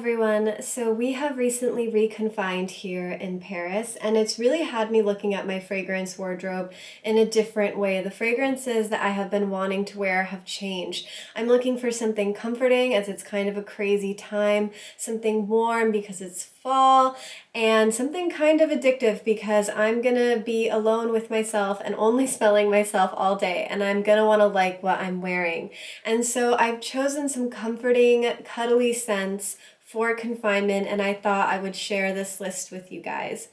everyone. So we have recently reconfined here in Paris, and it's really had me looking at my fragrance wardrobe in a different way. The fragrances that I have been wanting to wear have changed. I'm looking for something comforting as it's kind of a crazy time, something warm because it's fall, and something kind of addictive because I'm gonna be alone with myself and only smelling myself all day, and I'm gonna wanna like what I'm wearing. And so I've chosen some comforting, cuddly scents for confinement, and I thought I would share this list with you guys.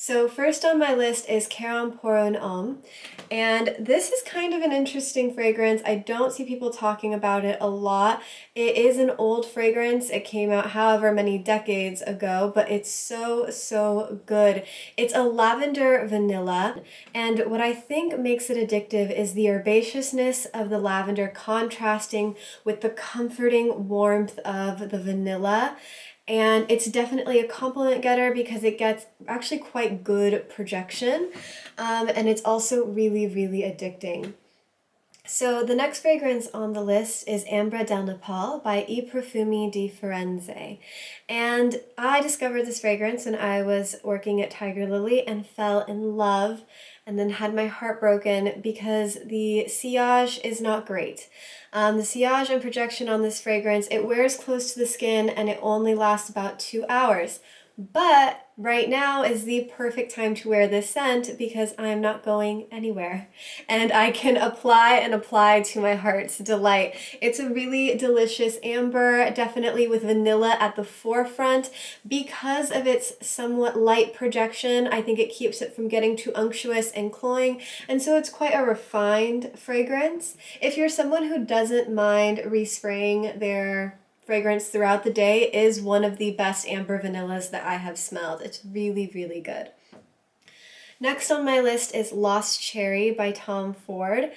So first on my list is Caron pour un Homme, and this is kind of an interesting fragrance. I don't see people talking about it a lot. It is an old fragrance. It came out however many decades ago, but it's so good. It's a lavender vanilla, and what I think makes it addictive is the herbaceousness of the lavender contrasting with the comforting warmth of the vanilla. And it's definitely a compliment getter because it gets actually quite good projection, and it's also really addicting. So the next fragrance on the list is Ambra del Nepal by I Profumi di Firenze. And I discovered this fragrance when I was working at Tiger Lily and fell in love and then had my heart broken because the sillage is not great. The sillage and projection on this fragrance, it wears close to the skin and it only lasts about 2 hours. But right now is the perfect time to wear this scent because I'm not going anywhere and I can apply to my heart's delight. It's a really delicious amber, definitely with vanilla at the forefront. Because of its somewhat light projection, I think it keeps it from getting too unctuous and cloying, and so it's quite a refined fragrance. If you're someone who doesn't mind respraying their fragrance throughout the day, is one of the best amber vanillas that I have smelled. It's really good. Next on my list is Lost Cherry by Tom Ford.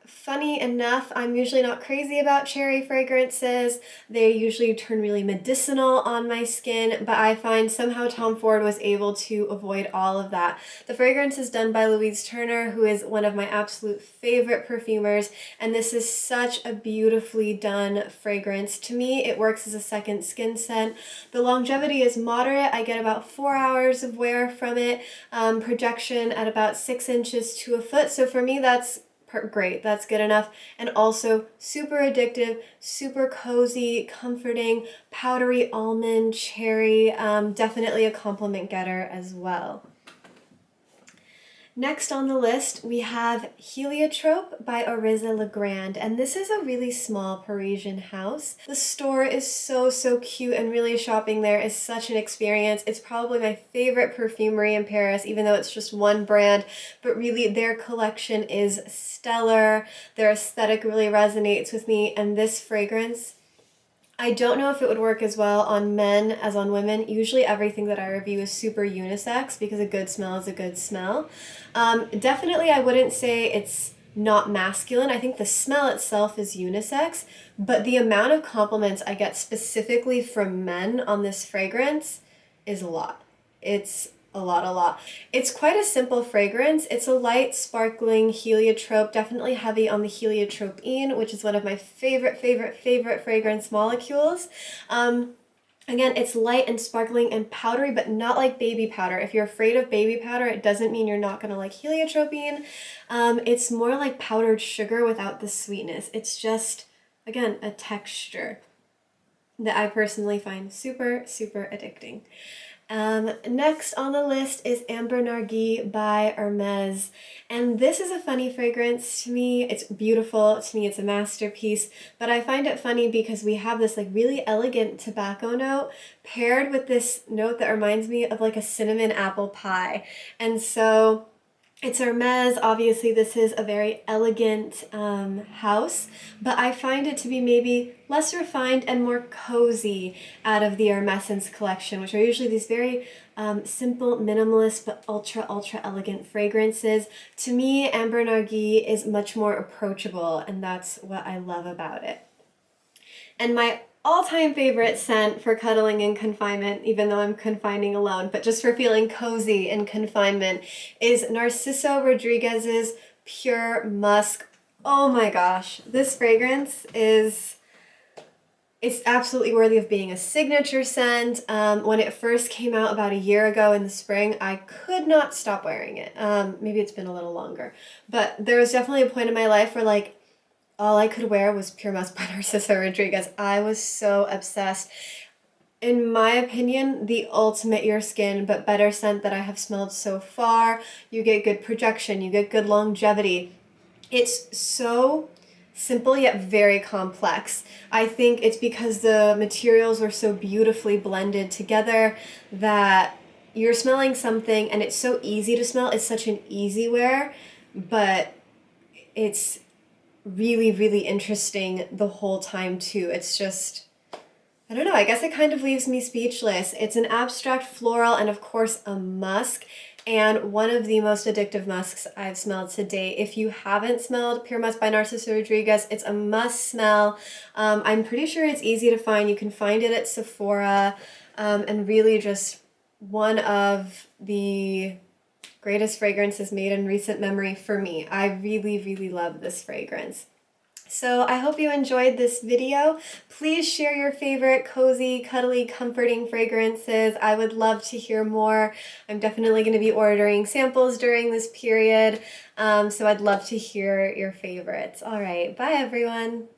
Funny enough, I'm usually not crazy about cherry fragrances. They usually turn really medicinal on my skin, but I find somehow Tom Ford was able to avoid all of that. The fragrance is done by Louise Turner, who is one of my absolute favorite perfumers, and this is such a beautifully done fragrance. To me, it works as a second skin scent. The longevity is moderate. I get about 4 hours of wear from it, projection at about 6 inches to a foot, so for me that's great, that's good enough. And also super addictive, super cozy, comforting, powdery almond, cherry, definitely a compliment getter as well. Next on the list, we have Heliotrope by Ariza Legrand, and this is a really small Parisian house. The store is so cute, and really shopping there is such an experience. It's probably my favorite perfumery in Paris, even though it's just one brand, but really their collection is stellar. Their aesthetic really resonates with me, and this fragrance, I don't know if it would work as well on men as on women. Usually everything that I review is super unisex because a good smell is a good smell. Definitely I wouldn't say it's not masculine. I think the smell itself is unisex, but the amount of compliments I get specifically from men on this fragrance is a lot. It's a lot. It's quite a simple fragrance. It's a light, sparkling heliotrope, definitely heavy on the heliotrope-ine, which is one of my favorite fragrance molecules. Again, it's light and sparkling and powdery, but not like baby powder. If you're afraid of baby powder, it doesn't mean you're not gonna like heliotrope-ine. It's more like powdered sugar without the sweetness. It's just, again, a texture that I personally find super addicting. Next on the list is Ambre Narguilé by Hermès, and this is a funny fragrance to me. It's beautiful, to me it's a masterpiece, but I find it funny because we have this like really elegant tobacco note paired with this note that reminds me of like a cinnamon apple pie, and so it's Hermès. Obviously this is a very elegant house, but I find it to be maybe less refined and more cozy out of the Hermès collection, which are usually these very simple, minimalist, but ultra elegant fragrances. To me, Ambre Narguilé is much more approachable, and that's what I love about it. And my all-time favorite scent for cuddling in confinement, even though I'm confining alone, but just for feeling cozy in confinement, is Narciso Rodriguez's Pure Musk. Oh my gosh, this fragrance is It's absolutely worthy of being a signature scent. When it first came out about a year ago in the spring, I could not stop wearing it. Maybe it's been a little longer, but there was definitely a point in my life where like all I could wear was Pure Musk by Narciso Rodriguez. I was so obsessed. In my opinion, the ultimate your skin but better scent that I have smelled so far. You get good projection, you get good longevity. It's so simple yet very complex. I think it's because the materials are so beautifully blended together that you're smelling something and it's so easy to smell. It's such an easy wear, but it's really, really interesting the whole time too. It's just, I don't know, I guess it kind of leaves me speechless. It's an abstract floral and of course a musk, and one of the most addictive musks I've smelled to date. If you haven't smelled Pure Musk by Narciso Rodriguez, it's a must smell. I'm pretty sure it's easy to find. You can find it at Sephora, and really just one of the greatest fragrances made in recent memory for me. I really, really love this fragrance. So I hope you enjoyed this video. Please share your favorite cozy, cuddly, comforting fragrances. I would love to hear more. I'm definitely going to be ordering samples during this period, so I'd love to hear your favorites. All right, bye everyone.